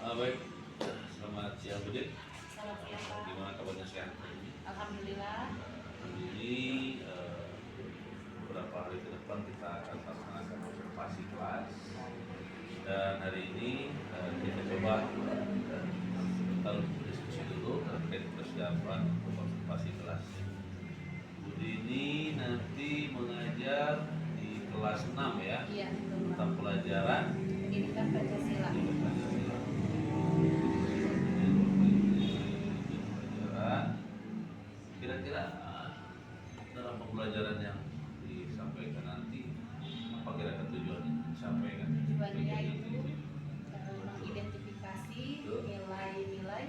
Baik, selamat siang Budin. Selamat siang Pak. Gimana kabarnya sehat hari ini? Alhamdulillah. Hari ini beberapa hari ke depan kita akan melaksanakan observasi kelas. Dan hari ini kita coba kita diskusi dulu terkait persiapan untuk observasi kelas. Budi ini nanti mengajar di kelas 6 ya. Iya, betul Pak. Tentang pelajaran Pendidikan Pancasila. Kira-kira dalam pembelajaran yang disampaikan nanti apa kira-kira tujuannya disampaikan? Tujuannya itu mengidentifikasi nilai-nilai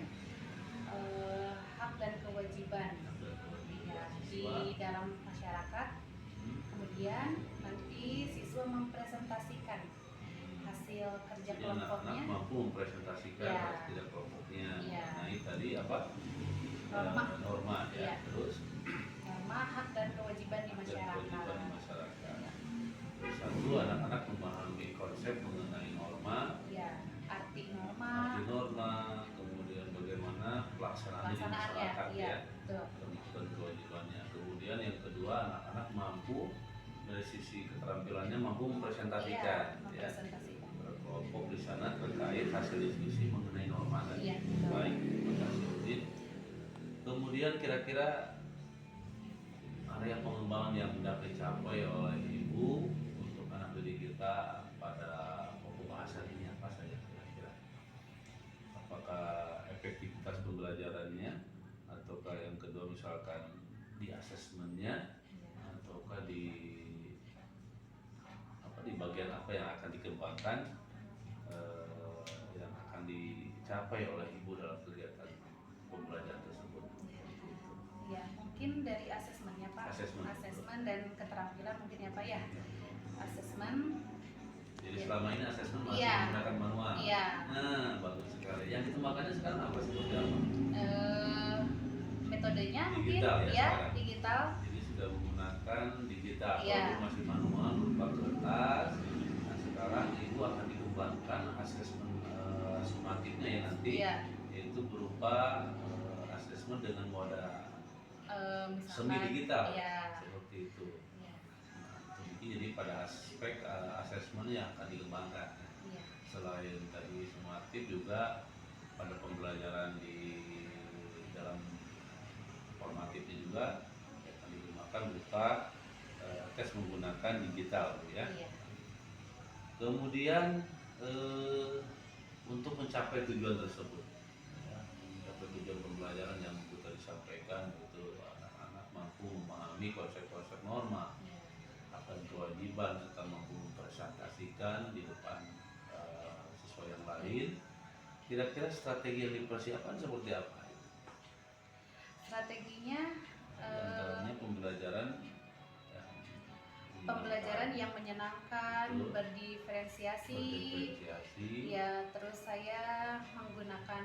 hak dan kewajiban ya, di dalam masyarakat. Kemudian nanti siswa mempresentasikan hasil kerja Jadi kelompoknya. anak-anak mampu mempresentasikan Ya. hasil kerja kelompoknya. Ya. Nah ini tadi apa? Norma. Ya. Ya. Terus Norma hak dan kewajiban di dan masyarakat. kewajiban di masyarakat. Ya. Terus satu, anak-anak memahami konsep mengenai norma, Ya, arti norma, kemudian bagaimana pelaksanaannya di pelaksanaannya, masyarakat ya, ya, betul. dan kewajibannya. Kemudian yang kedua, anak-anak mampu dari sisi keterampilannya mampu mempresentasikan, Iya, mempresentasikan. berkelompok di sana terkait hasil diskusi mengenai norma tadi. Iya, betul. Baik, terima kasih Udin. Kemudian kira-kira area pengembangan yang hendak dicapai oleh Ibu untuk anak didik kita pada pokok bahasan ini apa saja kira-kira? Apakah efektivitas pembelajarannya, ataukah yang kedua misalkan di asesmennya, ataukah di bagian apa yang akan dikembangkan yang akan dicapai oleh Ibu dalam kegiatan pembelajaran tersebut? Ya, mungkin dari asesmennya Pak. Asesmen dan keterampilan mungkin ya Pak ya. Asesmen. Jadi Ya. selama ini asesmen masih Iya. menggunakan manual. Iya. Nah, bagus sekali. Yang dikembangkannya sekarang apa seperti apa? Metodenya mungkin Digital ya sekarang? digital. Jadi sudah menggunakan digital. Iya. Dulu masih manual berupa kertas. Nah, sekarang Ibu akan dikembangkan asesmen sumatifnya ya nanti. Iya. Yaitu berupa asesmen dengan moda semi Misalkan digital. ya. Seperti itu. Ya. Jadi pada aspek asesmen yang akan dikembangkan. Ya. Selain tadi sumatif juga pada pembelajaran di dalam formatifnya juga akan digunakan berupa tes menggunakan digital ya. Iya. Kemudian untuk mencapai tujuan tersebut, ya, mencapai tujuan pembelajaran yang kita disampaikan itu anak-anak mampu memahami konsep-konsep norma, Ya. akan kewajiban serta mampu mempresentasikan di depan siswa yang lain. Kira-kira strategi yang dipersiapkan seperti apa? Strateginya Antaranya pembelajaran yang menyenangkan, Betul. berdiferensiasi. Ya, terus saya menggunakan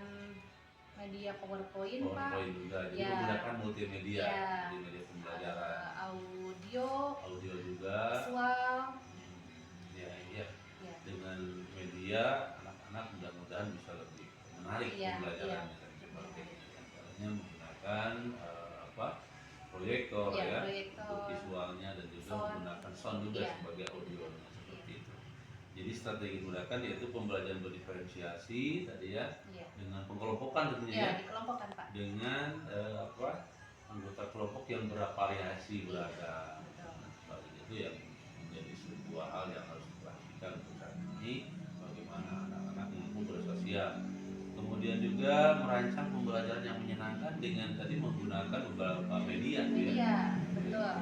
media PowerPoint Pak. PowerPoint juga, jadi Ya. menggunakan multimedia, Ya. multimedia pembelajaran, Audio juga, visual. Ya. Ya. Dengan media anak-anak mudah-mudahan bisa lebih menarik Iya, pembelajarannya dan sebagainya. Antaranya menggunakan proyektor Iya, ya proyektor. untuk visualnya dan juga Sound. menggunakan sound juga Iya. sebagai audionya seperti Iya. itu. Jadi strategi digunakan yaitu pembelajaran berdiferensiasi tadi ya, Iya. dengan pengkelompokan tentunya Ya, ya, dikelompokkan Pak. dengan anggota kelompok yang bervariasi beragam. Betul. Nah, sebagainya itu yang menjadi sebuah hal yang harus diperhatikan untuk saat ini, bagaimana anak-anak mampu bersosial. Kemudian juga merancang pembelajaran yang menyenangkan dengan tadi menggunakan beberapa media. Media, betul.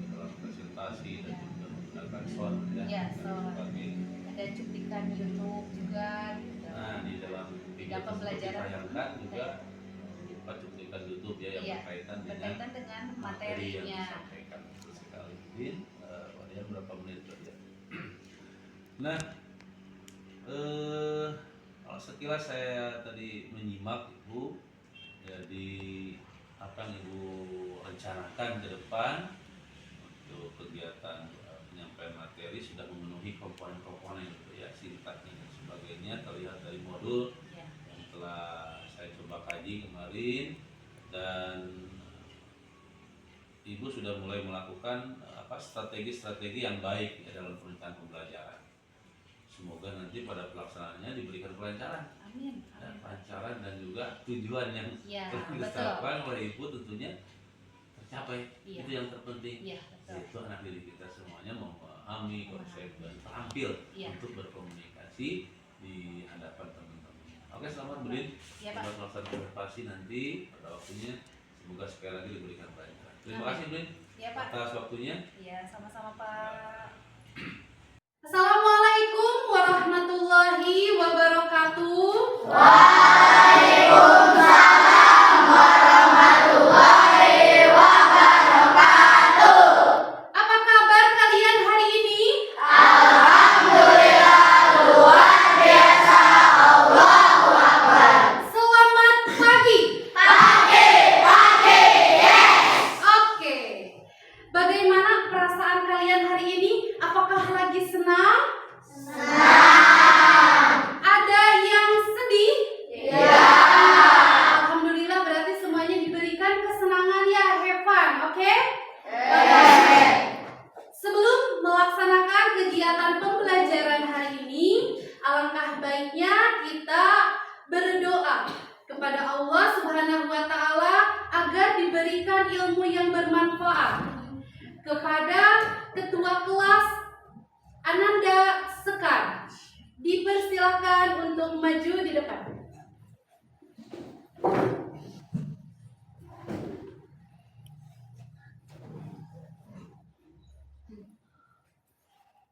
Dalam presentasi dan Ya. juga menggunakan sound Ya, dan sound. sebagainya. Ada cuplikan YouTube juga gitu. Nah, di dalam video tersebut pembelajaran ditayangkan juga cuplikan YouTube ya yang Iya, berkaitan dengan materi yang materinya. disampaikan. Betul sekali. Din, Wadian berapa menit tadi ya? Nah, kalau sekilas saya tadi menyimak Ibu, jadi apa yang Ibu rencanakan ke depan untuk kegiatan penyampaian materi sudah memenuhi komponen-komponen itu ya, sintaknya dan sebagainya. hasilnya terlihat dari modul Ya. yang telah saya coba kaji kemarin, dan Ibu sudah mulai melakukan strategi-strategi yang baik ya, dalam perencanaan pembelajaran. Semoga nanti pada pelaksanaannya diberikan kelancaran. Amin. Dan lancaran dan juga tujuan yang Ya, telah betul. ditetapkan oleh Ibu tentunya tercapai. Iya. Itu yang terpenting. Iya, betul. Yaitu anak didik kita semuanya memahami konsep dan terampil Iya. untuk berkomunikasi di hadapan teman-teman. Oke, selamat Brin. Iya, Pak. Selamat melaksanakan konservasi nanti pada waktunya. Semoga sekali lagi diberikan kelancaran. Terima Amin. kasih Brin Iya, Pak. atas waktunya. Iya, sama-sama, Pak. Assalamualaikum warahmatullahi wabarakatuh. Apa kabar kalian hari ini? Selamat pagi. Oke. Bagaimana perasaan kalian hari ini? Apakah lagi senang? Ada yang sedih? Alhamdulillah, berarti semuanya diberikan kesenangan ya, have fun, oke? Sebelum melaksanakan kegiatan pembelajaran hari ini, alangkah baiknya kita berdoa kepada Allah Subhanahu wa Ta'ala agar diberikan ilmu yang bermanfaat. Kepada Ketua Kelas Ananda Sekar, dipersilakan untuk maju di depan.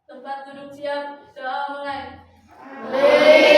Tempat duduk siap, doa mulai. Beri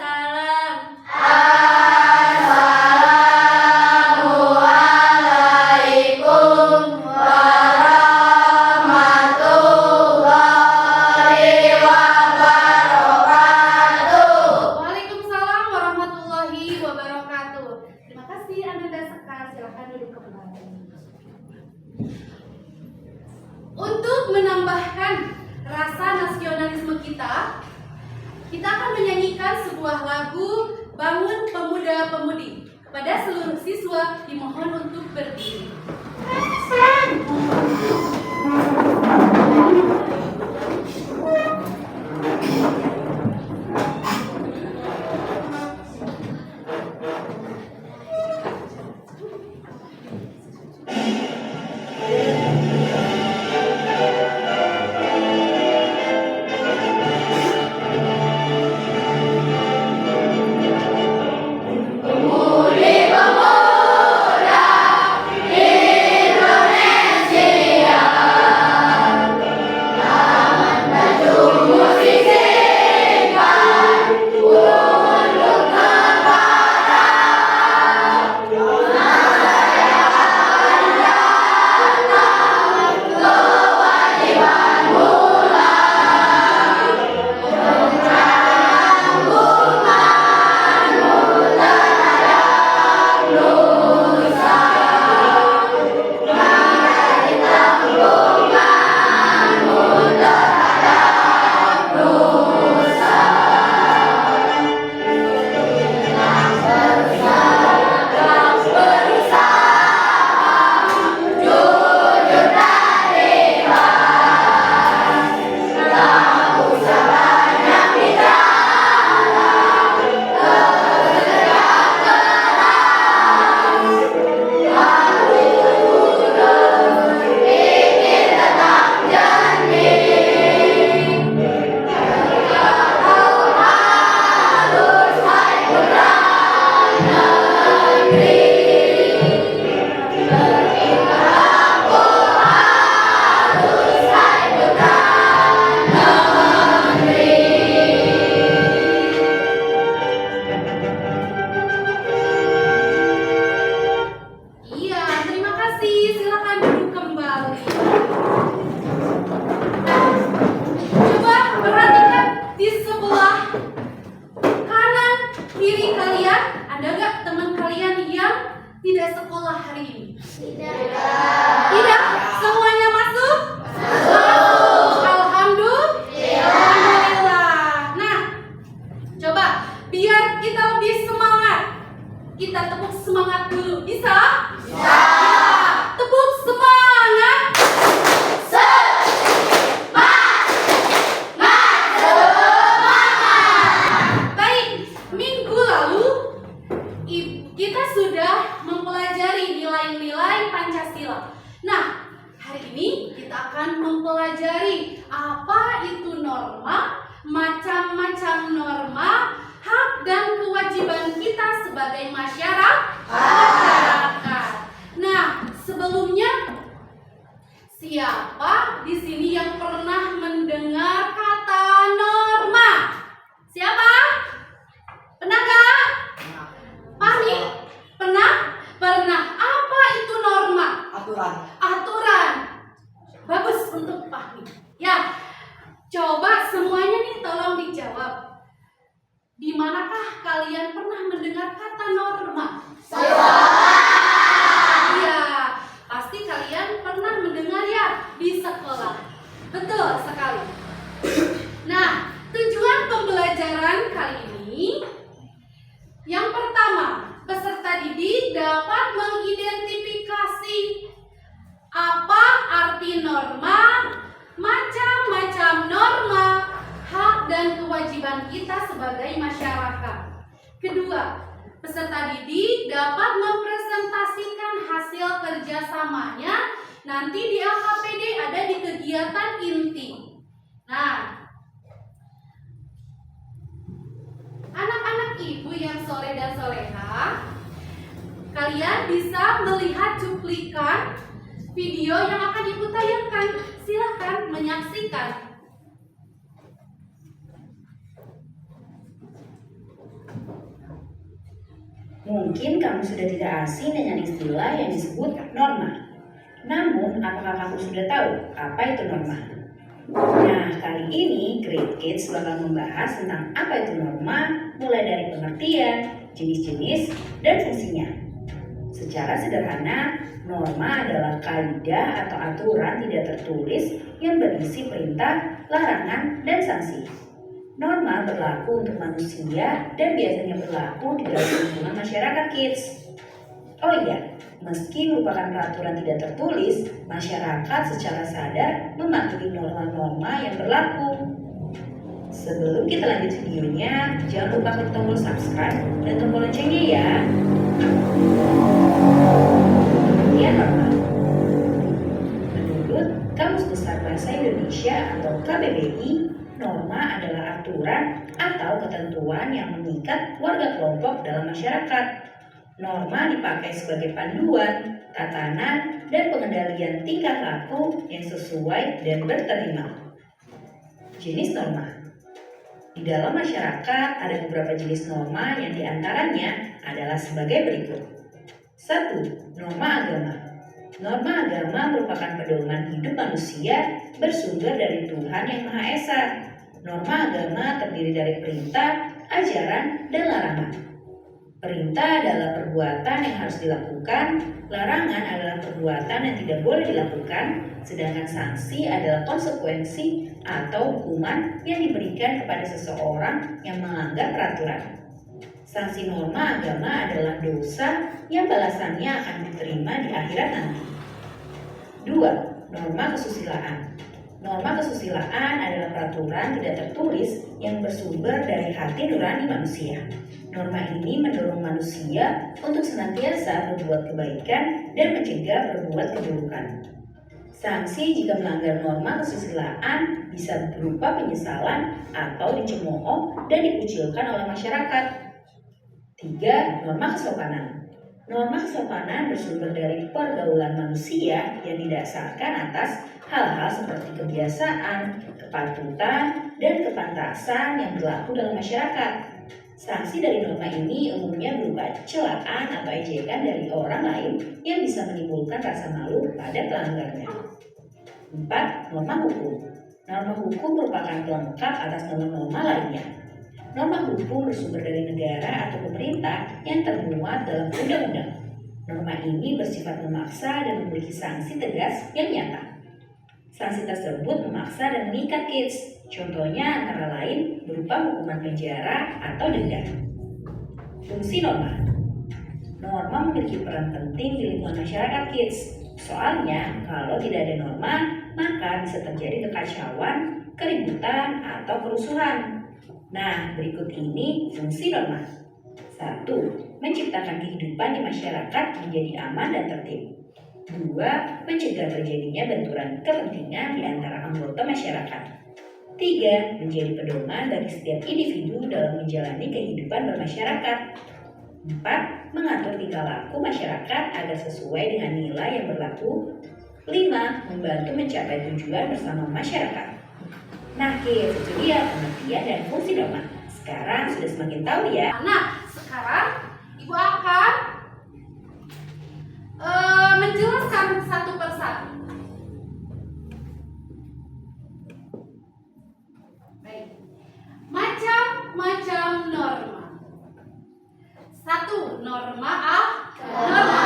salam. Waalaikumsalam warahmatullahi wabarakatuh. Terima kasih Ananda Sekar, silakan duduk kembali. Untuk menambahkan rasa nasionalisme kita akan menyanyikan sebuah lagu Bangun Pemuda Pemudi. Kepada seluruh siswa dimohon untuk berdiri. Pemuda, mempelajari apa itu norma, macam-macam norma, hak dan kewajiban kita sebagai masyarakat. Nah, sebelumnya siapa di sini yang pernah mendengar kata norma? Siapa? Pernah nggak? Fahmi? Pernah? Pernah. Apa itu norma? Aturan. Bagus untuk Fahmi. Ya, coba semuanya nih tolong dijawab. Di manakah kalian pernah mendengar kata norma? Iya, pasti kalian pernah mendengar ya di sekolah. Betul sekali. Nah, tujuan pembelajaran kali ini yang pertama, peserta didik dapat mengidentifikasi apa arti norma, macam-macam norma, hak dan kewajiban kita sebagai masyarakat. Kedua, peserta didik dapat mempresentasikan hasil kerjasamanya nanti di LKPD ada di kegiatan inti. Nah, anak-anak ibu yang soleh dan soleha, kalian bisa melihat cuplikan video yang akan ibu tayangkan. Silahkan menyaksikan. Mungkin kamu sudah tidak asing dengan istilah yang disebut norma. Namun, apakah kamu sudah tahu apa itu norma? Nah, kali ini Great Kids bakal membahas tentang apa itu norma, mulai dari pengertian, jenis-jenis, dan fungsinya. Secara sederhana, norma adalah kaidah atau aturan tidak tertulis yang berisi perintah, larangan, dan sanksi. Norma berlaku untuk manusia dan biasanya berlaku di dalam lingkungan masyarakat kids. Oh iya, meski merupakan peraturan tidak tertulis, masyarakat secara sadar mematuhi norma-norma yang berlaku. Sebelum kita lanjut videonya, jangan lupa klik tombol subscribe dan tombol loncengnya ya. Pengertian norma. Menurut Kamus Besar Bahasa Indonesia atau KBBI, norma adalah aturan atau ketentuan yang mengikat warga kelompok dalam masyarakat. Norma dipakai sebagai panduan, tatanan, dan pengendalian tingkah laku yang sesuai dan berterima. Jenis norma. Di dalam masyarakat ada beberapa jenis norma yang diantaranya adalah sebagai berikut. 1. Norma agama. Norma agama merupakan pedoman hidup manusia bersumber dari Tuhan Yang Maha Esa. Norma agama terdiri dari perintah, ajaran, dan larangan. Perintah adalah perbuatan yang harus dilakukan, larangan adalah perbuatan yang tidak boleh dilakukan, sedangkan sanksi adalah konsekuensi atau hukuman yang diberikan kepada seseorang yang melanggar peraturan. Sanksi norma agama adalah dosa yang balasannya akan diterima di akhirat nanti. 2. Norma kesusilaan. Norma kesusilaan adalah peraturan tidak tertulis yang bersumber dari hati nurani manusia. Norma ini mendorong manusia untuk senantiasa berbuat kebaikan dan mencegah berbuat keburukan. Sanksi jika melanggar norma kesusilaan bisa berupa penyesalan atau dicemooh dan dikucilkan oleh masyarakat. 3. Norma kesopanan. Norma kesopanan bersumber dari pergaulan manusia yang didasarkan atas hal-hal seperti kebiasaan, kepatutan, dan kepantasan yang berlaku dalam masyarakat. Sanksi dari norma ini umumnya berupa celaan atau ejekan dari orang lain yang bisa menimbulkan rasa malu pada pelanggarnya. 4. Norma hukum. Norma hukum merupakan pelengkap atas norma-norma lainnya. Norma hukum bersumber dari negara atau pemerintah yang termuat dalam undang-undang. Norma ini bersifat memaksa dan memiliki sanksi tegas yang nyata. Sanksi tersebut memaksa dan mengikat kids. Contohnya antara lain berupa hukuman penjara atau denda. Fungsi norma. Norma memiliki peran penting di lingkungan masyarakat kids. Soalnya kalau tidak ada norma, maka bisa terjadi kekacauan, keributan, atau kerusuhan. Nah, berikut ini fungsi norma. 1. Menciptakan kehidupan di masyarakat menjadi aman dan tertib. 2. Mencegah terjadinya benturan kepentingan di antara anggota masyarakat. 3. Menjadi pedoman bagi setiap individu dalam menjalani kehidupan bermasyarakat. 4. Mengatur tingkah laku masyarakat agar sesuai dengan nilai yang berlaku. 5. Membantu mencapai tujuan bersama masyarakat. Nah, kids, itu dia pengertian dan fungsi norma. Sekarang sudah semakin tahu ya. Nah, sekarang Ibu akan menjelaskan satu persatu. Baik. Macam-macam norma. 1. Norma agama.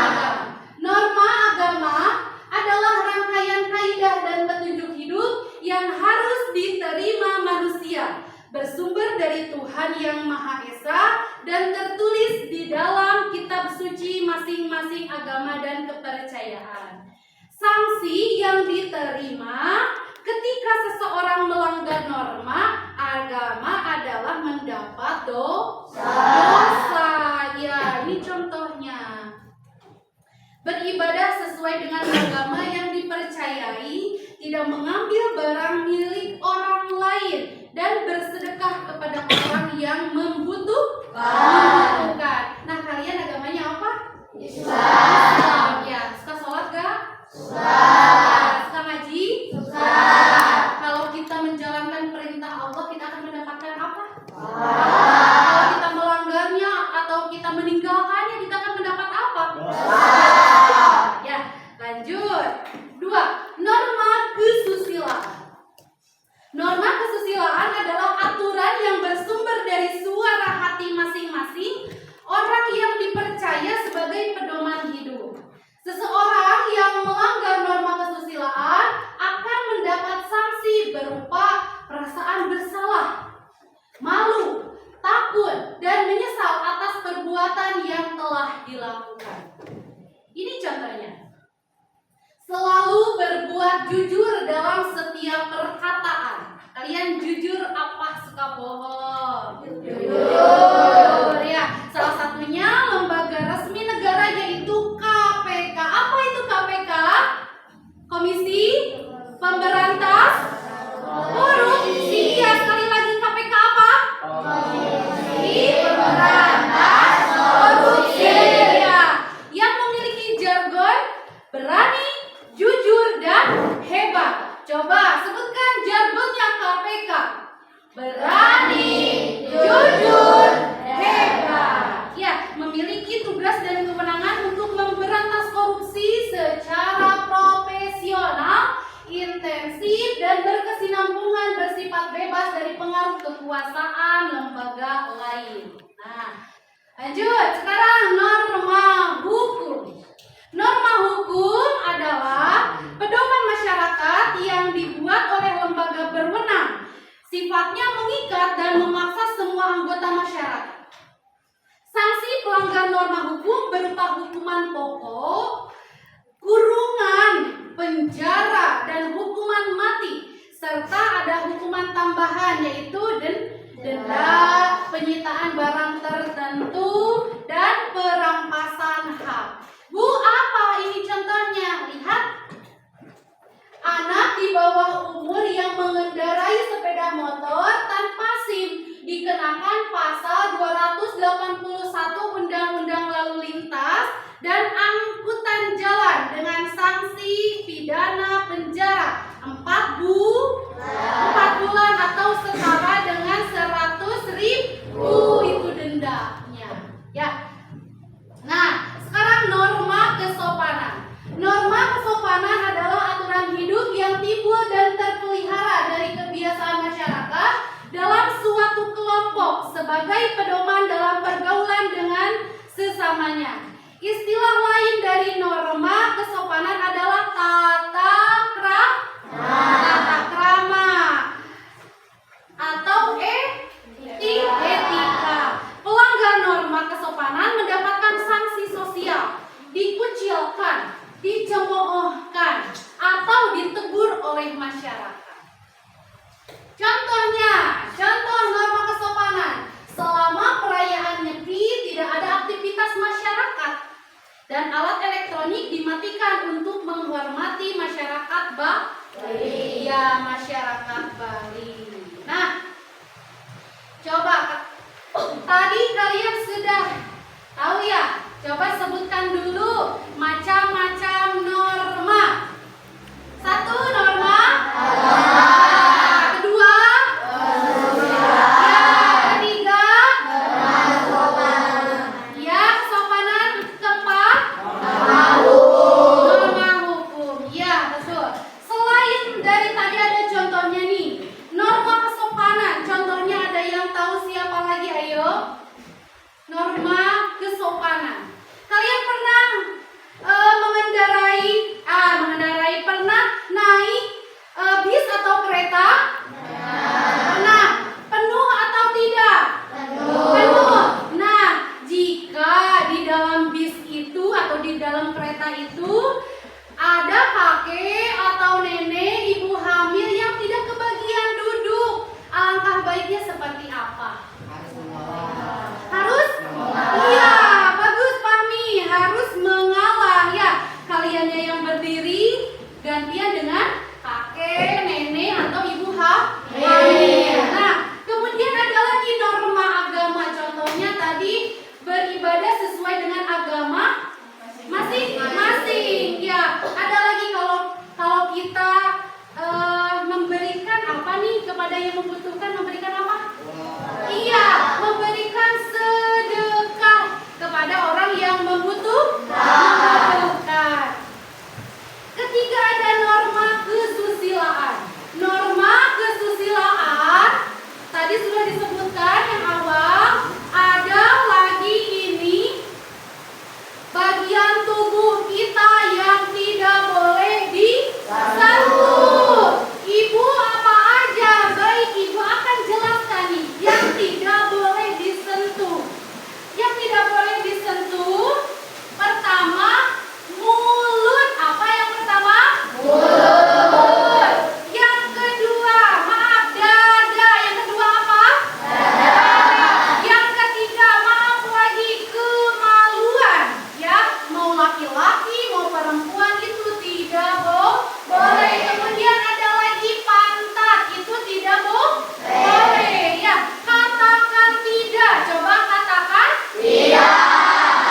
Norma agama adalah rangkaian kaidah dan petunjuk hidup yang harus diterima manusia, bersumber dari Tuhan Yang Maha Esa dan tertulis di dalam kitab suci masing-masing agama dan kepercayaan. Sanksi yang diterima ketika seseorang melanggar norma agama adalah mendapat dosa. Ya, ini contohnya. Beribadah sesuai dengan agama yang dipercayai, tidak mengambil barang milik orang lain, dan bersedekah kepada orang yang membutuhkan. Nah, kalian agamanya apa? Islam. Ya, suka sholat gak? Suka. Suka ngaji? Suka. Kalau kita menjalankan perintah Allah, kita akan mendapatkan apa? Kalau kita melanggarnya atau kita meninggalkannya, kita akan mendapat apa? Ya, lanjut. 2. Norma kesusilaan. Norma kesusilaan adalah aturan yang bersumber dari suara hati masing-masing orang yang dipercaya sebagai pedoman hidup. Seseorang yang melanggar norma kesusilaan akan mendapat sanksi berupa perasaan bersalah, malu, takut, dan menyesal atas perbuatan yang telah dilakukan. Ini contohnya. Selalu berbuat jujur dalam setiap perkataan. Kalian jujur apa suka bohong? Jujur. Ya, salah satunya lembaga resmi negara yaitu KPK. Apa itu KPK? Komisi Pemberantas Korupsi. Ya, sekali lagi KPK apa? Komisi Pemberantas Korupsi. Ya, yang memiliki jargon berani, jujur, dan hebat. Coba sebutkan jargonnya KPK. Berani, jujur, hebat. Ya, memiliki tugas dan kewenangan untuk memberantas korupsi secara profesional, intensif, dan berkesinambungan, bersifat bebas dari pengaruh kekuasaan lembaga lain. Nah, lanjut. Sekarang norma hukum. Norma hukum adalah pedoman masyarakat yang dibuat oleh lembaga berwenang. Sifatnya mengikat dan memaksa semua anggota masyarakat. Sanksi pelanggar norma hukum berupa hukuman pokok, kurungan, penjara, dan hukuman mati. Serta ada hukuman tambahan yaitu denda, penyitaan barang tertentu, dan perampasan hak. Bu, apa ini contohnya? Lihat. Anak di bawah umur yang mengendarai sepeda motor tanpa SIM dikenakan pasal 281 Undang-Undang Lalu Lintas dan Angkutan Jalan dengan sanksi pidana penjara 4 bulan atau setara dengan 100.000 itu dendanya. Ya. Nah, sekarang norma kesopanan. Norma kesopanan adalah aturan hidup yang timbul dan terpelihara dari kebiasaan masyarakat dalam suatu kelompok sebagai pedoman dalam pergaulan dengan sesamanya. Istilah lain dari norma kesopanan adalah tata krama atau etika. Pelanggar norma kesopanan mendapatkan sanksi sosial, dikucilkan, dicemoohkan, atau ditegur oleh masyarakat. Contoh norma kesopanan. Selama perayaan Nyepi tidak ada aktivitas masyarakat dan alat elektronik dimatikan untuk dihormati masyarakat Bali. Ya, masyarakat Bali. Nah, coba tadi kalian sudah tahu ya? Coba sebutkan dulu macam-macam norma. Satu, norma kedua, ketiga, ya, kesopanan. Keempat, norma hukum. Ya, betul. Selain dari tadi ada contohnya nih, norma kesopanan. Contohnya ada yang tahu siapa lagi? Ayo. Norma kesopanan. Kalian pernah mengendarai pernah naik bis atau kereta? Pernah. Penuh atau tidak? Penuh. Nah, jika di dalam bis itu atau di dalam kereta itu ada kakek atau nenek, ibu hamil yang tidak kebagian duduk, alangkah baiknya seperti apa? Harus? Iya, bagus Fahmi. Harus mengalah ya. Kaliannya yang berdiri gantian dengan kakek, nenek atau ibu hamil. Nah, kemudian ada lagi norma agama. Contohnya tadi beribadah sesuai dengan agama masing-masing. Ya, ada lagi kalau kita memberikan apa nih kepada yang membutuhkan, memberikan apa? Iya, memberikan sedekah kepada orang yang membutuhkan. Ketiga ada norma kesusilaan. Norma kesusilaan tadi sudah disebutkan yang awal. Ada lagi ini bagian tubuh kita yang tidak boleh disentuh. Ibu apa aja? Baik, ibu akan jelaskan nih yang tidak boleh disentuh. Yang tidak boleh disentuh pertama mulut. Apa yang pertama? Mulut. Yang kedua, maaf, dada. Yang kedua apa? Dada. Yang ketiga, maaf lagi, kemaluan. Ya, mau laki-laki, mau perempuan itu tidak boleh. Kemudian ada lagi pantat, itu tidak boleh. Ya, katakan tidak. Coba katakan tidak.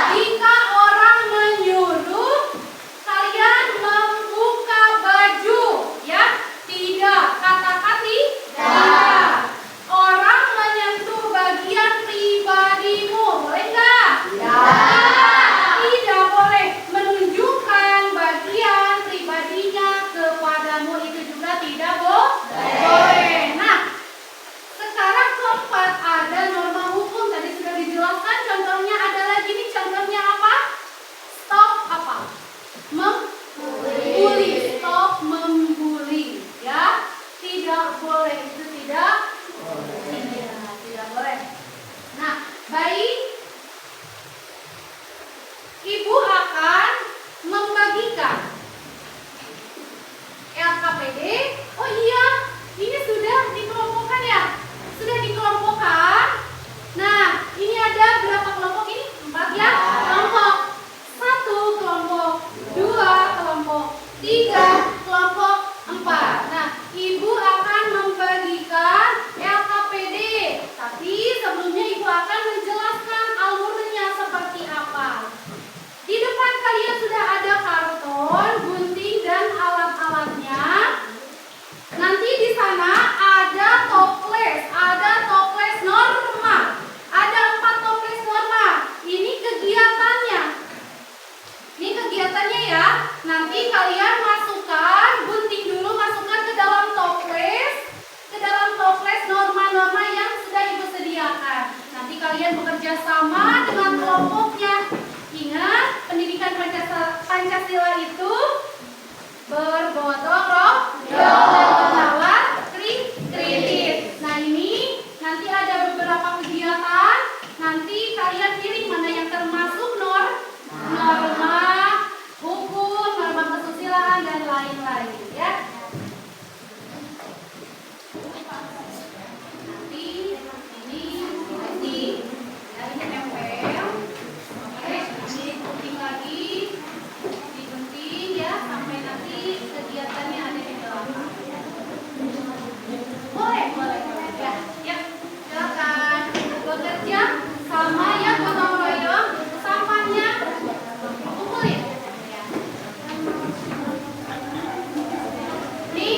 Jika orang menyuruh kalian membuka baju, ya, tidak. Katakan tidak. Orang menyentuh bagian pribadimu, boleh nggak? Tidak boleh. Menunjukkan bagian pribadinya kepadamu, itu juga tidak boleh. Nah, sekarang keempat ada norma hukum. Tadi sudah dijelaskan. Contohnya ada lagi nih. Contohnya apa? Stop apa? Membuli. Stop membuli. Ya, tidak boleh. Itu tidak boleh. Nah, baik. Ibu akan membagikan LKPD. Oh iya, ini sudah dikelompokkan ya? Sudah dikelompokkan. Nah, ini ada berapa kelompok ini? 4 ya? Kelompok 1 kelompok, 2 kelompok, 3 kelompok, 4. Nah, ibu akan membagikan LKPD. Tapi sebelumnya ibu akan menjelaskan alurnya seperti apa. Di depan kalian sudah ada karton, gunting, dan alat-alatnya. Nanti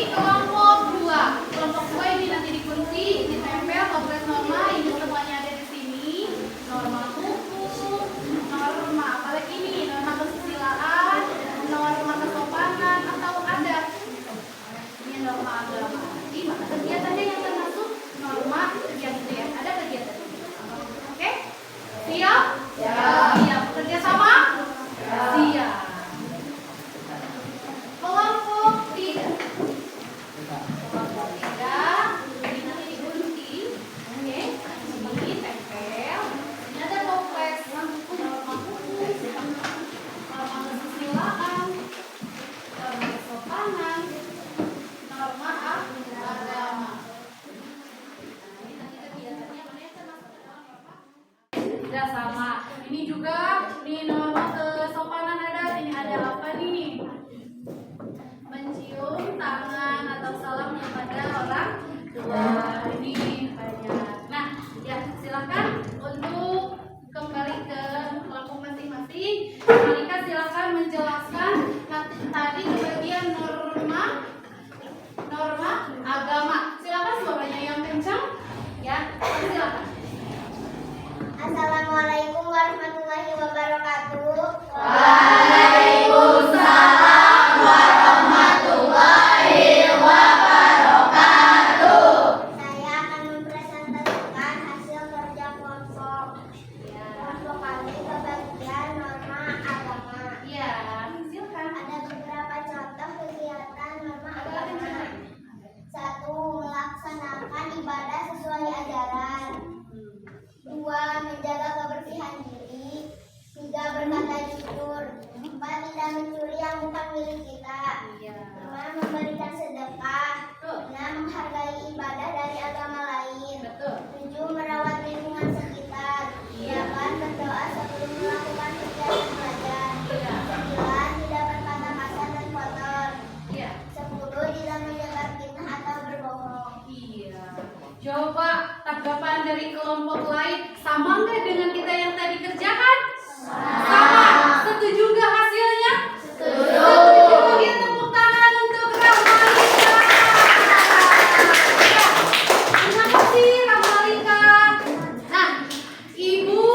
kelompok 2. Kelompok 2 ini nanti dikunci, ditempel toples norma, ini semuanya ada di sini. Norma hukum, norma apalagi ini, norma kesusilaan, norma kesopanan atau adat. Ini norma agama. Jadi maka kegiatannya yang termasuk norma kegiatan ya. Ada kegiatan. Oke? Siap? Ya. Siap. Bekerja sama? Ya. Siap. Kelompok 3. Kelompok 3 ini nanti digunting. Oke. Ini tempel. Ini ada toples norma hukum, norma kesusilaan, norma kesopanan, norma agama. Ini nanti kegiatannya mana yang termasuk ke dalam norma? Tidak sama. Ini juga di norma kesopanan ada. Ini ada apa nih? Mencium tangan atau salam kepada orang tua. Ini banyak. Nah, ya silakan untuk kembali ke kelompok masing-masing. Malika silakan menjelaskan tadi bagian norma agama. Silakan suaranya yang kencang. Ya, silakan. Assalamualaikum warahmatullahi wabarakatuh. Waalaikumsalam warahmatullahi wabarakatuh. Saya akan mempresentasikan hasil kerja kelompok. Kelompok kami kebagian norma agama. Ya, silakan. Ada beberapa contoh kegiatan norma Agak agama. kencang. 1. Melaksanakan ibadah sesuai ajaran. 2. Menjaga kebersihan diri. 3. Berkata jujur. 4. Tidak mencuri yang bukan milik kita. Iya. 5. Memberikan sedekah. Betul. 6. Menghargai ibadah dari agama lain. Betul. 7. Merawat lingkungan sekitar. Iya. 8. Berdoa sebelum melakukan kegiatan belajar. Iya. 9. Tidak berkata kasar dan kotor. Iya. 10. Tidak menyebar fitnah atau berbohong. Iya. Coba tanggapan dari kelompok lain sama nggak dengan kita yang tadi kerjakan? Sama. Setuju nggak hasilnya? Setuju. Bagi tepuk tangan untuk Rahmalika. Ya. Terima kasih Rahmalika. Nah, Ibu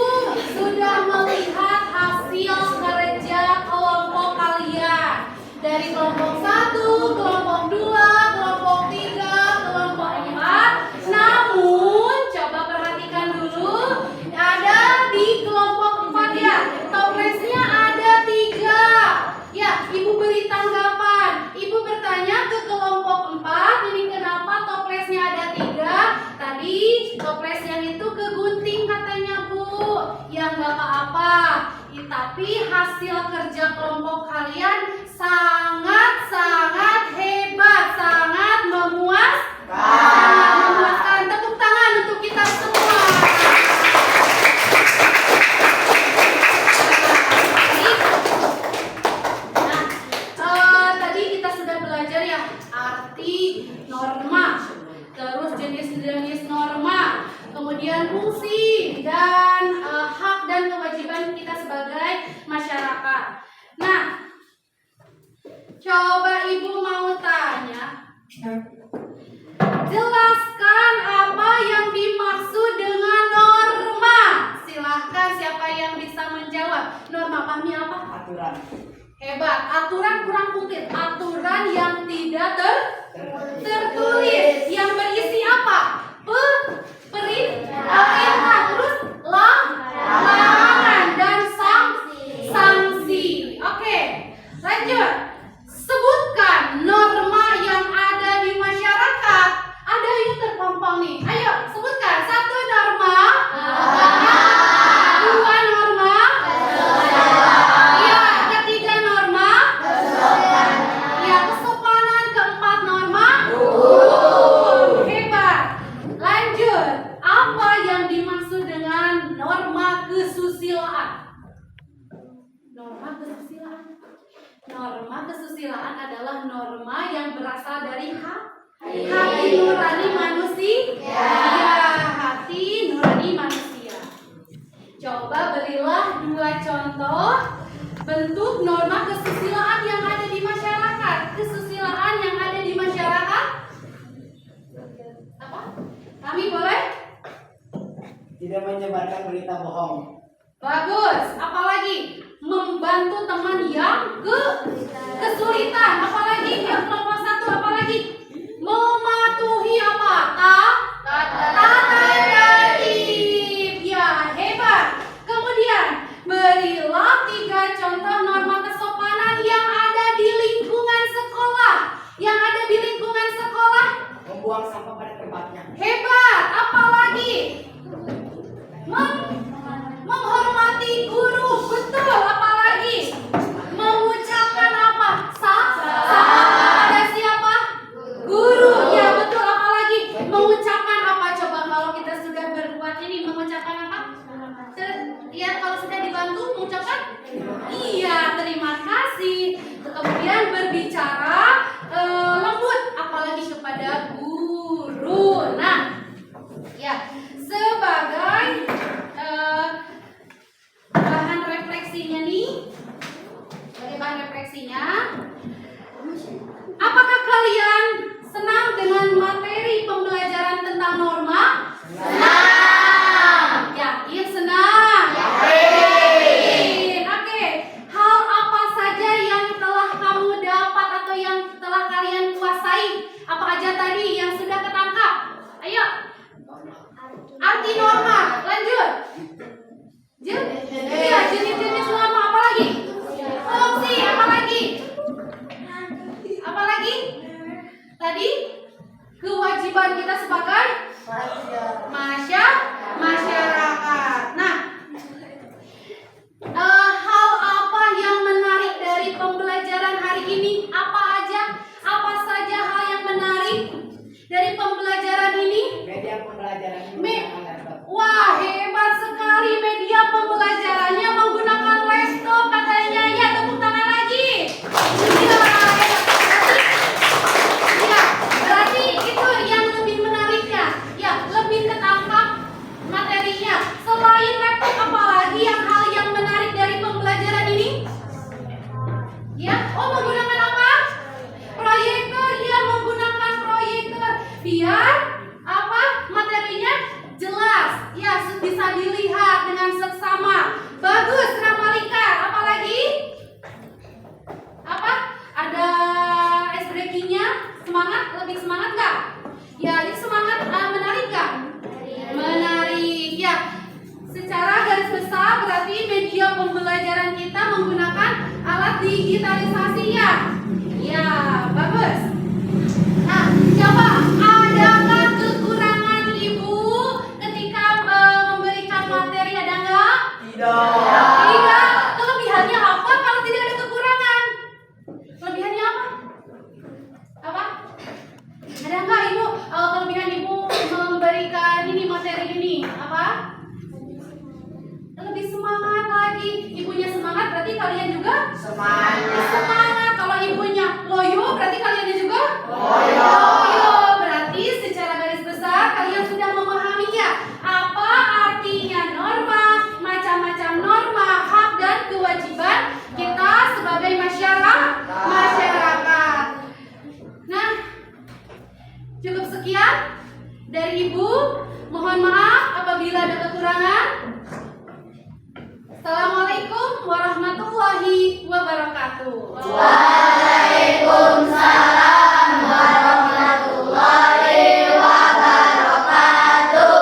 sudah melihat hasil kerja kelompok kalian dari kelompok 1, kelompok 2, kelompok 3, kelompok 4. Namun coba perhatikan dulu, ada di kelompok 4 ya, toplesnya ada 3. Ya, Ibu beri tanggapan. Ibu bertanya ke kelompok 4, ini kenapa toplesnya ada 3? Tadi toples yang itu kegunting katanya Bu. Ya nggak apa-apa. Tapi hasil kerja kelompok kalian sangat hebat, sangat memuaskan. Tepuk tangan untuk kita semua. Nah, tadi kita sudah belajar ya arti norma, terus jenis-jenis norma, kemudian fungsi dan hak dan kewajiban kita sebagai masyarakat. Nah, coba Ibu mau tanya, jelaskan apa yang dimaksud dengan norma. Silahkan siapa yang bisa menjawab. Norma pahami apa? Aturan. Hebat. Aturan kurang konkret. Aturan yang tidak tertulis. Yang berisi apa? Perintah. Terus larangan dan sanksi. Oke. Lanjut. Sebutkan norma yang ada di masyarakat. Ada yang terpampang nih. Ayo sebutkan. 1 norma. 2 norma. Iya. 3 norma. Ya, kesopanan. 4 norma. Hebat. Lanjut. Apa yang dimaksud dengan norma kesusilaan? Norma kesusilaan. Norma kesusilaan adalah norma yang berasal dari hati nurani manusia. Ya, hati nurani manusia. Coba berilah 2 contoh bentuk norma kesusilaan yang ada di masyarakat. Kesusilaan yang ada di masyarakat menyebarkan berita bohong. Bagus. Apalagi membantu teman yang kesulitan. Apalagi yang kelompok 1, apalagi mematuhi apa? Tata tertib. Ya, hebat. Kemudian berilah 3 contoh norma kesopanan yang ada di lingkungan sekolah. Yang ada di lingkungan sekolah. Membuang sampah pada tempatnya. Hebat. Apalagi menghormati guru. Betul. Apalagi mengucapkan apa? Salam kepada siapa? Guru. Ya, betul. Apalagi mengucapkan apa? Coba kalau kita sudah berbuat ini, mengucapkan apa? Ya, kalau sudah dibantu mengucapkan iya, terima kasih. Kemudian berbicara lembut, apalagi kepada guru. Nah, ya, sebagai bahan refleksinya nih, sebagai bahan refleksinya, apakah kalian senang dengan materi pembelajaran tentang norma? Senang. Yakin senang? Yakin. Oke. Hal apa saja yang telah kamu dapat atau yang telah kalian kuasai? Apa aja tadi yang sudah ketangkap? Ayo. Arti norma. Lanjut. Iya, jenis-jenis norma. Apa lagi? Fungsi. Apa lagi? Apa lagi? Tadi kewajiban kita sebagai masyarakat. Nah, hal apa yang menarik dari pembelajaran hari ini? Apa aja? Apa saja hal yang menarik dari pembelajaran ini? Media pembelajaran ini Me- menggunakan laptop. Wah, hebat sekali media pembelajarannya menggunakan laptop katanya. Ya, tepuk tangan lagi. Iya, hebat. Berarti itu yang lebih menariknya. Ya, lebih ketangkap materinya. Selain laptop, apalagi hal yang menarik dari pembelajaran ini? Ya, menggunakan apa? Proyektor. Ya, menggunakan proyektor. Biar apa? Materinya jelas. Ya, bisa dilihat dengan seksama. Bagus, Ramalika. Apalagi? Apa? Ada ice breaking-nya? Semangat? Lebih semangat nggak? Ya, itu semangat menarik nggak? Menarik. Ya, secara garis besar berarti media pembelajaran kita menggunakan alat digitalisasi ya. Ya, bagus. Nah, coba adakah kekurangan ibu ketika memberikan materi? Ada nggak? Tidak. Kelebihannya apa kalau tidak ada kekurangan? Kelebihannya apa? Apa? Ada nggak ibu kelebihan ibu memberikan ini materi ini? Apa? Lebih semangat lagi. Ibunya semangat berarti kalian juga semangat. Kalau ibunya loyo berarti kalian juga loyo. Berarti secara garis besar kalian sudah memahaminya. Apa artinya norma, macam-macam norma, hak dan kewajiban kita sebagai masyarakat. Nah, cukup sekian dari ibu. Mohon maaf apabila ada kekurangan. Assalamualaikum warahmatullahi wabarakatuh. Waalaikumsalam warahmatullahi wabarakatuh.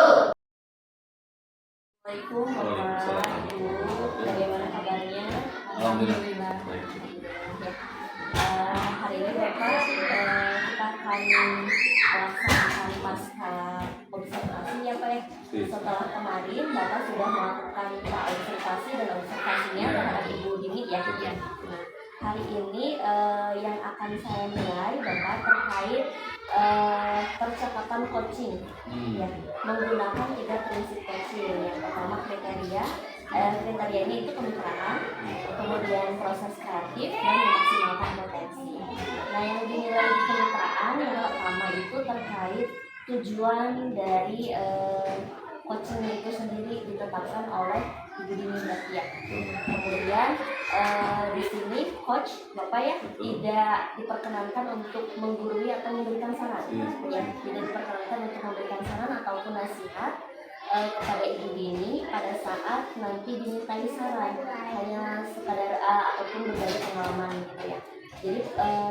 Assalamualaikum Bapak Ibu, bagaimana kabarnya? Alhamdulillah. Hari ini Bapak kita akan melaksanakan pasca observasi ya Pak ya. Setelah kemarin Bapak sudah melakukan observasi dan observasinya terhadap Ibu Dini ya. Hari ini yang akan saya nilai Bapak terkait percakapan coaching ya, menggunakan 3 prinsip coaching. Yang pertama kriterianya itu kemitraan, kemudian proses kreatif dan memaksimalkan potensi. Nah, yang dinilai di kemitraan yang pertama itu terkait tujuan dari coaching itu sendiri ditetapkan oleh Ibu Dini Batia. Kemudian di sini coach Bapak ya tidak diperkenankan untuk menggurui atau memberikan saran, ya tidak diperkenankan untuk memberikan saran ataupun nasihat kepada ibu Dini pada saat nanti dimintai saran, hanya sekadar ataupun berbagi pengalaman gitu ya. Jadi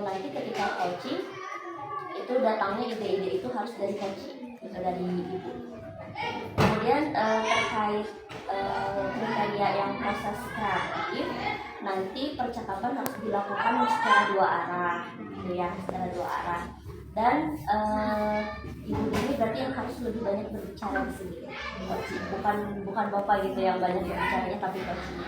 nanti ketika coaching itu datangnya ide-ide itu harus dari coaching, gitu, dari ibu. Kemudian terkait kriteria yang proses kreatif, nanti percakapan harus dilakukan secara dua arah, gitu ya, secara dua arah. Dan ibu ini berarti yang harus lebih banyak berbicara di sini, bukan bapak gitu yang banyak berbicaranya, tapi coaching.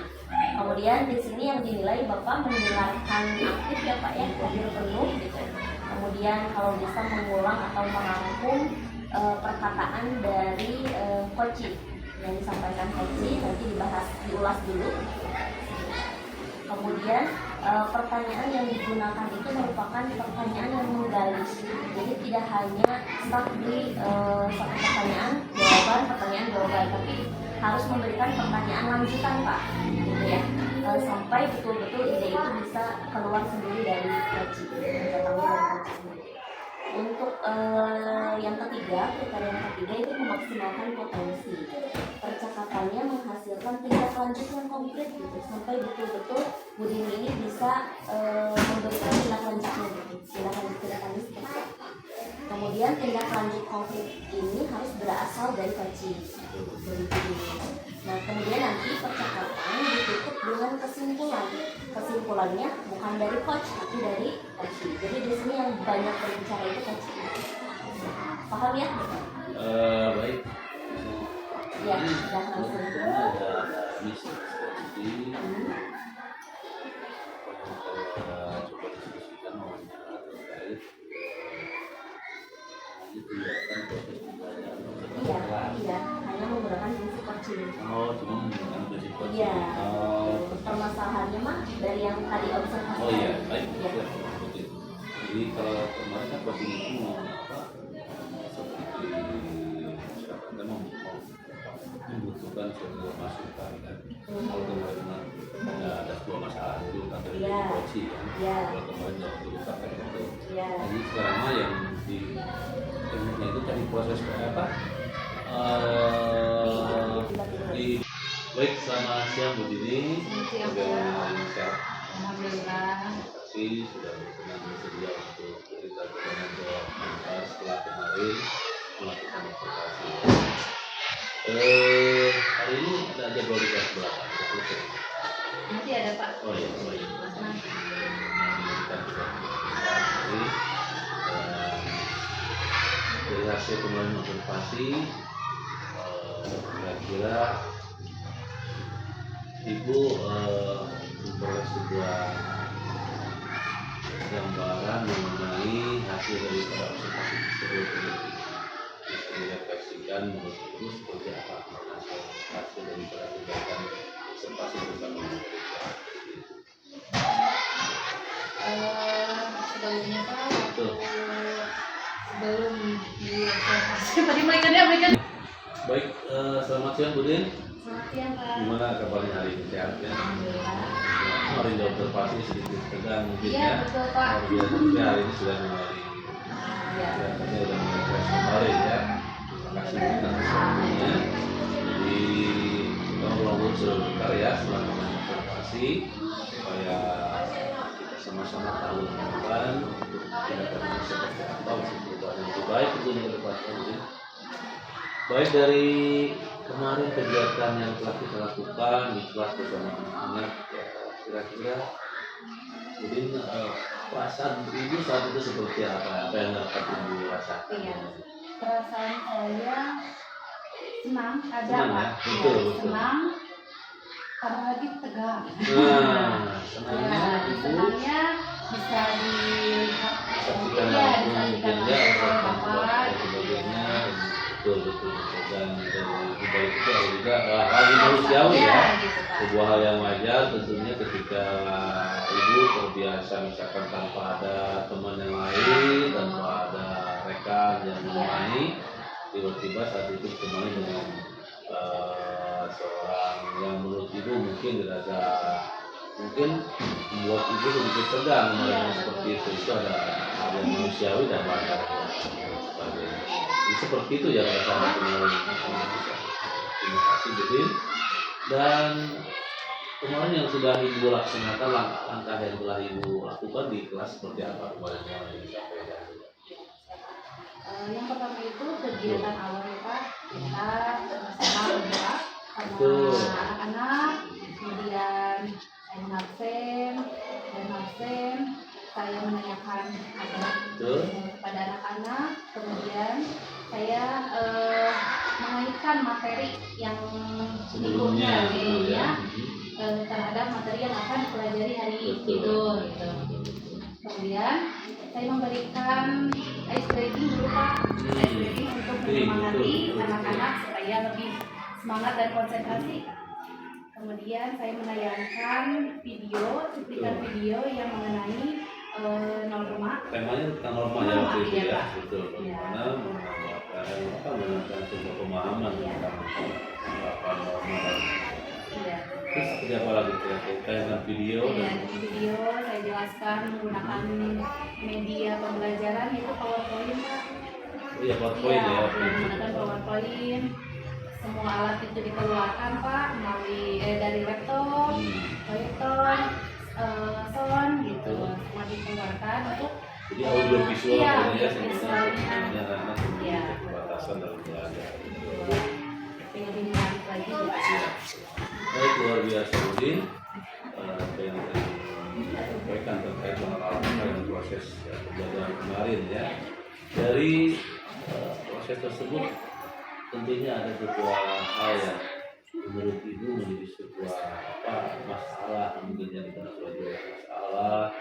Kemudian di sini yang dinilai bapak mendengarkan aktif ya pak ya, hadir penuh gitu. Kemudian kalau bisa mengulang atau merangkum perkataan dari coaching yang disampaikan coaching, nanti diulas dulu. Kemudian pertanyaan yang digunakan itu merupakan pertanyaan yang menggali, jadi tidak hanya stuck di satu pertanyaan jawaban, tapi harus memberikan pertanyaan lanjutan pak, gitu ya, sampai betul-betul ide itu bisa keluar sendiri dari coaching, datangnya dari coaching sendiri. Untuk yang ketiga, kriteria yang ketiga itu memaksimalkan potensi percakapannya, menghasilkan tindak lanjut yang konkret gitu, sampai betul-betul Bu Dini ini bisa memberikan tindak lanjutnya gitu, tindak lanjut seperti apa. Kemudian tindak lanjut konkret ini harus berasal dari coaching dari Bu Dini. Nah kemudian nanti percakapan ditutup dengan kesimpulannya bukan dari coach tapi dari coaching. Jadi di sini yang banyak berbicara itu coaching. Paham ya? Baik. Ya, sudah langsung. Ada misi strategi. Coba diskusikan wawancara terkait kegiatan proses pembelajaran. Iya, hanya menggunakan prinsip coaching. Oh, cuma menggunakan prinsip coaching. Iya. Oh, Permasalahannya mah dari yang tadi observasi. oh iya, baik. Iya. Oke. Jadi kalau kemarin kan coaching itu mau apa? Seperti masyarakat kan mau membutuhkan sebuah masukan kan. Kalau kemarin ada sebuah masalah itu kan dari Iya. coaching kan. Iya. Kalau kemarin yang terluka kan itu. Iya. Jadi sekarang mah yang di ilmunya itu tadi proses kayak apa? Di baik, selamat siang Bu Dini. Bagaimana sehat? Alhamdulillah. Terima kasih sudah berkenan bersedia untuk cerita bagaimana doa setelah kemarin melakukan observasi. Hari ini ada jadwal di kelas berapa? Nanti ada Pak. Oh iya, baik. Kita juga observasi. Dari hasil kemarin observasi, kira-kira Ibu memperoleh sebuah gambaran mengenai hasil daripada observasi tersebut. Bisa direfleksikan menurut Ibu seperti apa hasil daripada kegiatan observasi bersama gereja. Sebelumnya Pak, Betul. sebelum diobservasi tadi mereka. Baik, selamat siang Bu Din. Selamat siang Pak. Gimana kabarnya hari ini, sehat ya? Alhamdulillah. Kemarin di observasi sedikit tegang mungkin Iya, ya. betul, Pak. Tapi hari ini sudah mulai Iya. kelihatannya sudah mulai fresh kemarin ya. Terima kasih atas waktunya. Jadi kita ngobrol sebentar ya setelah kemarin observasi supaya kita sama-sama tahu ke depan untuk tindakan seperti apa, untuk perubahan yang lebih baik tentunya ke depan ya. Baik, dari kemarin kegiatan yang telah kita lakukan di kelas bersama anak-anak ya, kira-kira mungkin perasaan Ibu saat itu seperti apa yang dapat Ibu rasakan? Iya. Perasaan saya senang, ada Senang, ya? Pak. Betul, Iya, betul. senang. Apalagi tegang. Nah, senangnya Ya, Ibu senangnya bisa dilihat, saksikan iya, langsung disaksikan mungkin ya langsung oleh Bapak. dan sebagainya. Betul dan dari dibalik itu ada juga hal yang manusiawi ya. Gitu, Pak. Sebuah hal yang wajar tentunya ketika Ibu terbiasa misalkan tanpa ada teman yang lain, tanpa ada rekan yang menemani, tiba-tiba saat itu kembali dengan seorang yang menurut Ibu mungkin dirasa mungkin membuat Ibu sedikit tegang melihat seperti itu ada hal yang manusiawi dan wajar dan sebagainya. Jadi seperti itu ya rasanya kemarin. Terima kasih Budin. Dan kemarin yang sudah Ibu laksanakan langkah-langkah yang telah Ibu lakukan di kelas seperti apa kemarin yang disampaikan? Yang pertama itu kegiatan awalnya Pak, kita bersama berdoa Betul. sama anak-anak, kemudian saya mengabsen dan absen, saya menanyakan Betul. kepada anak-anak, kemudian saya mengaitkan materi yang Sebelumnya terhadap materi yang akan dipelajari hari itu gitu. Kemudian saya memberikan ice breaking dulu Pak, ice breaking untuk menyemangati anak-anak supaya lebih semangat dan konsentrasi. Kemudian saya menayangkan cuplikan video yang mengenai norma. Temanya tentang norma ya waktu itu ya, betul. Iya. Menambahkan sebuah pemahaman tentang penerapan norma. Iya. Terus seperti apa lagi kira-kira tentang video? Iya, di video saya jelaskan menggunakan media pembelajaran itu PowerPoint Pak. Iya, PowerPoint ya. Menggunakan PowerPoint. Semua alat itu dikeluarkan Pak melalui dari laptop, proyektor, sound gitu, semua dikeluarkan untuk Jadi audio visual iya, ya visualnya. anak Iya. keterbatasan dalam belajar. Lebih menarik lagi gitu. Iya. Baik, luar biasa Udin. Apa yang tadi disampaikan terkait dengan proses pembelajaran kemarin ya. Dari proses tersebut tentunya ada sebuah hal yang menurut Ibu menjadi sebuah masalah, mungkin yang kita sebagai masalah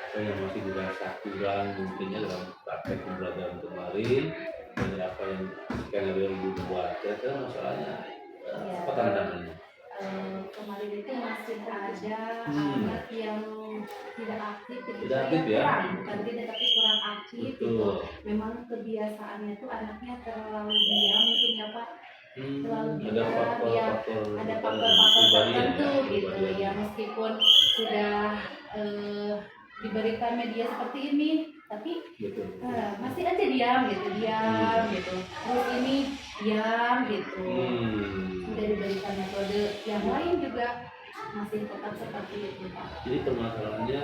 apa yang masih dirasa kurang mungkinnya dalam praktek pembelajaran kemarin dari apa yang skenario Ibu buat. Kira-kira masalahnya apa tantangannya? Kemarin itu masih ada anak yang tidak aktif, Tidak aktif ya? bukan tidak tapi kurang aktif gitu. Betul. Memang kebiasaannya itu anaknya terlalu diam mungkin ya Pak, terlalu Ada diam faktor-faktor ya, ada faktor-faktor pribadi ya, tertentu gitu pribadi. ya, meskipun sudah diberikan media seperti ini tapi Betul. masih aja diam gitu terus ini diam gitu. Udah diberikan metode yang lain juga masih tetap seperti itu Pak. Jadi permasalahannya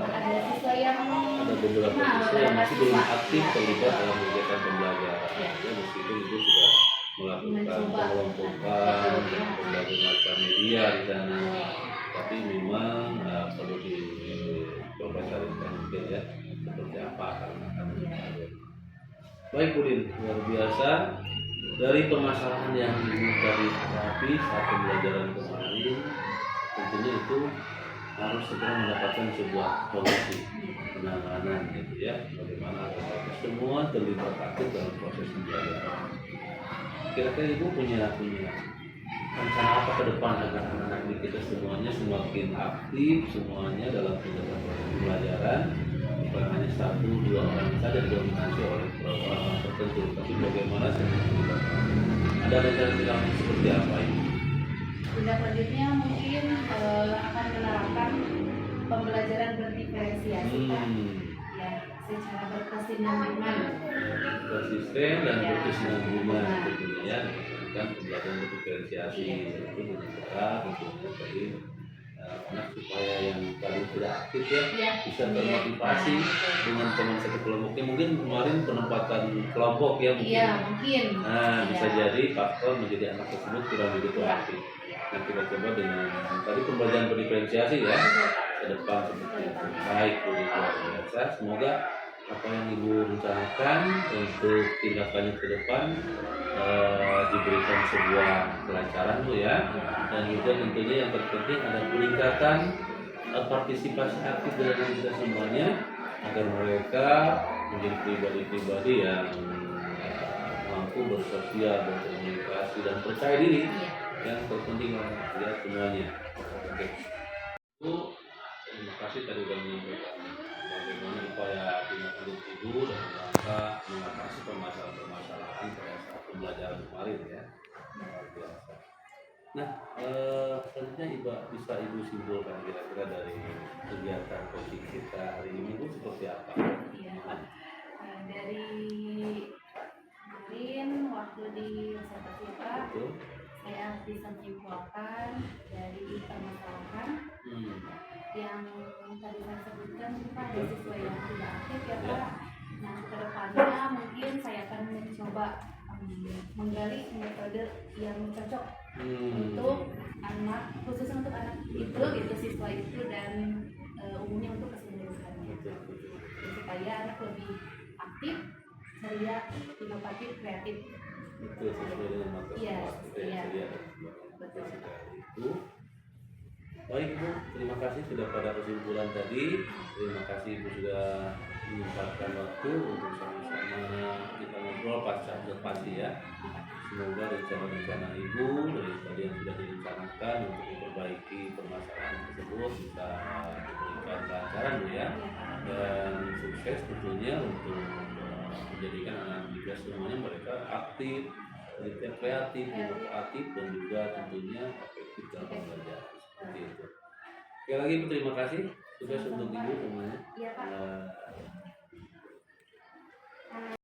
Ada siswa yang ada beberapa siswa yang masih belum aktif terlibat dalam kegiatan pembelajaran. Ya. Ya, meskipun itu sudah melakukan Mencoba. pengelompokan dengan berbagai macam media di sana, tapi memang perlu dicoba carikan mungkin ya seperti apa karena baik Budin, luar biasa. Dari permasalahan yang tadi hadapi saat pembelajaran kemarin, tentunya itu harus segera mendapatkan sebuah solusi penanganan gitu ya, bagaimana agar semua terlibat aktif dalam proses pembelajaran. Kira-kira Ibu punya rencana apa ke depan agar anak-anak kita semuanya semakin aktif semuanya dalam kegiatan proses pembelajaran, bukan hanya 1-2 orang saja didominasi oleh orang tertentu, tapi bagaimana semua ada rencana seperti apa ini? tindak lanjutnya mungkin akan menerapkan pembelajaran berdiferensiasi Pak. Ya, secara berkesinambungan. Konsisten dan berkesinambungan tentunya ya, dengan pembelajaran berdiferensiasi itu dengan cara tentunya tadi anak supaya yang tadi tidak aktif ya bisa termotivasi dengan teman satu kelompoknya. Mungkin kemarin penempatan kelompok ya mungkin. Iya, mungkin. Nah, bisa jadi faktor menjadi anak tersebut kurang begitu aktif. Nah, kita coba dengan tadi pembelajaran berdiferensiasi ya ke depan seperti itu. Baik, Bu, luar biasa. Semoga apa yang Ibu rencanakan untuk tindakannya ke depan diberikan sebuah kelancaran Bu ya, dan juga tentunya yang terpenting ada peningkatan partisipasi aktif dari kita semuanya agar mereka menjadi pribadi-pribadi yang mampu bersosial, berkomunikasi dan percaya diri yang terpenting ya semuanya. Oke. Bu, terima kasih tadi sudah menyampaikan bagaimana upaya tindak lanjut Ibu dalam rangka mengatasi permasalahan-permasalahan pada saat pembelajaran kemarin ya. Luar biasa. Nah, selanjutnya bisa Ibu simpulkan kira-kira dari kegiatan coaching kita hari ini Bu seperti apa? Iya Pak. Dari kemarin waktu di observasi Pak, Betul. bisa menyimpulkan dari permasalahan yang tadi saya sebutkan Pak, ada siswa yang tidak aktif ya Pak. Nah kedepannya mungkin saya akan mencoba menggali metode yang cocok untuk anak, khususnya untuk anak itu gitu, siswa itu dan umumnya untuk keseluruhannya, supaya anak lebih aktif, ceria, inovatif, kreatif. Betul, sesuai dengan materi Iya, iya. betul sekali itu. Baik Bu, terima kasih sudah pada kesimpulan tadi. Terima kasih Ibu sudah menyempatkan waktu untuk sama-sama kita ngobrol pasca observasi ya. Semoga rencana-rencana Ibu dari tadi yang sudah direncanakan untuk memperbaiki permasalahan tersebut bisa diberikan kelancaran Bu ya, dan sukses tentunya untuk menjadikan anak juga semuanya mereka aktif, kreatif, inovatif dan juga tentunya efektif dalam belajar seperti itu. Sekali lagi terima kasih sukses untuk Ibu semuanya. Iya Pak.